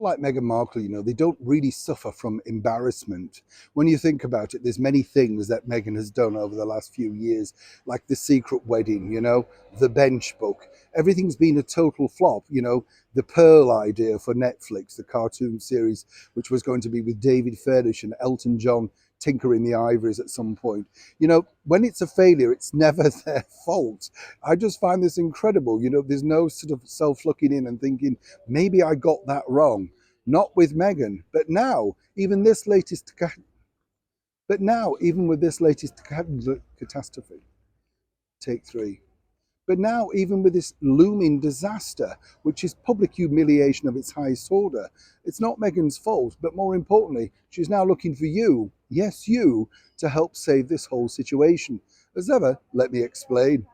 Like Meghan Markle, they don't really suffer from embarrassment. When you think about it, there's many things that Meghan has done over the last few years, like the secret wedding, the bench book. Everything's been a total flop, the Pearl idea for Netflix, the cartoon series, which was going to be with David Furnish and Elton John tinkering the ivories at some point. When it's a failure, it's never their fault. I just find this incredible. There's no sort of self-looking in and thinking, maybe I got that wrong. Not with Meghan, but now even this latest, but now even with this latest catastrophe, take three. But now, even with this looming disaster, which is public humiliation of its highest order, it's not Meghan's fault, but more importantly, she's now looking for you, yes, you, to help save this whole situation. As ever, let me explain.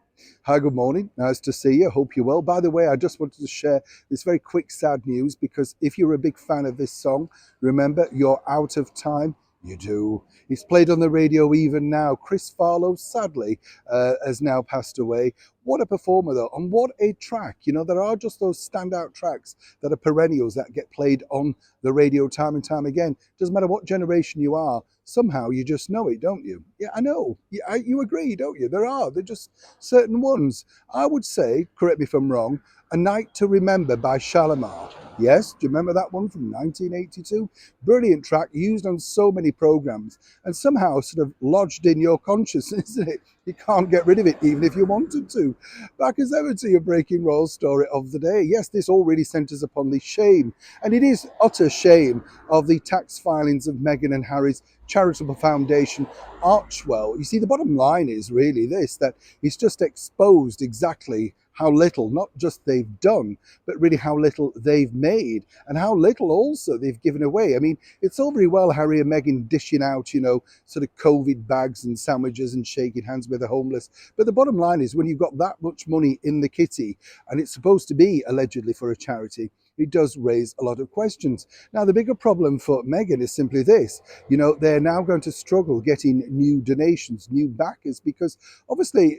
Hi, good morning. Nice to see you. Hope you're well. By the way, I just wanted to share this very quick sad news because if you're a big fan of this song, remember, you're out of time. You do. He's played on the radio even now. Chris Farlow, sadly, has now passed away. What a performer, though, and what a track. There are just those standout tracks that are perennials that get played on the radio time and time again. Doesn't matter what generation you are, somehow you just know it, don't you? Yeah, I know. You agree, don't you? They're just certain ones. I would say, correct me if I'm wrong, A Night to Remember by Shalamar. Yes, do you remember that one from 1982? Brilliant track, used on so many programs and somehow sort of lodged in your consciousness, isn't it? You can't get rid of it even if you wanted to. Back as ever to your breaking royal story of the day. Yes, this all really centres upon the shame, and it is utter shame, of the tax filings of Meghan and Harry's charitable foundation, Archewell. You see, the bottom line is really this, that he's just exposed exactly how little, not just they've done, but really how little they've made and how little also they've given away. I mean, it's all very well Harry and Meghan dishing out, sort of COVID bags and sandwiches and shaking hands with the homeless. But the bottom line is when you've got that much money in the kitty and it's supposed to be allegedly for a charity, it does raise a lot of questions. Now, the bigger problem for Meghan is simply this. They're now going to struggle getting new donations, new backers, because obviously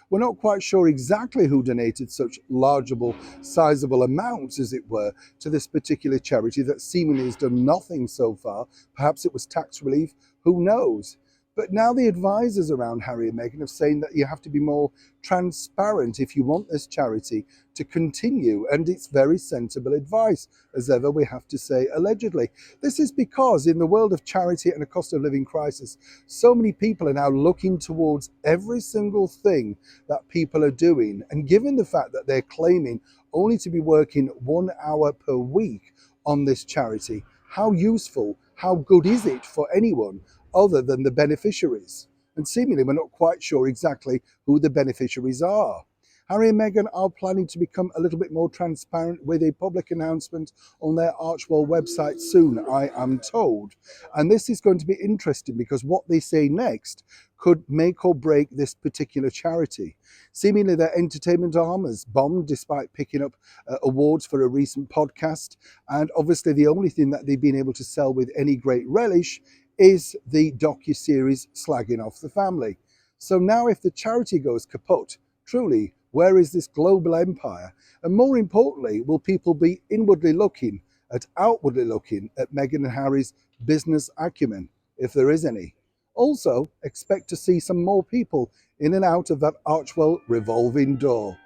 we're not quite sure exactly who donated such largeable, sizable amounts, as it were, to this particular charity that seemingly has done nothing so far. Perhaps it was tax relief, who knows? But now the advisors around Harry and Meghan are saying that you have to be more transparent if you want this charity to continue. And it's very sensible advice, as ever, we have to say, allegedly. This is because in the world of charity and a cost of living crisis, so many people are now looking towards every single thing that people are doing. And given the fact that they're claiming only to be working 1 hour per week on this charity, how useful, how good is it for anyone other than the beneficiaries? And seemingly we're not quite sure exactly who the beneficiaries are. Harry and Meghan are planning to become a little bit more transparent with a public announcement on their Archewell website soon, I am told. And this is going to be interesting because what they say next could make or break this particular charity. Seemingly their entertainment arm has bombed despite picking up awards for a recent podcast. And obviously the only thing that they've been able to sell with any great relish is the docu-series slagging off the family. So now if the charity goes kaput, truly, where is this global empire? And more importantly, will people be inwardly looking at outwardly looking at Meghan and Harry's business acumen, if there is any? Also, expect to see some more people in and out of that Archewell revolving door.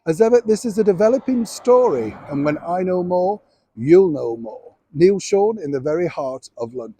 As ever, this is a developing story, and when I know more, you'll know more. Neil Sean in the very heart of London.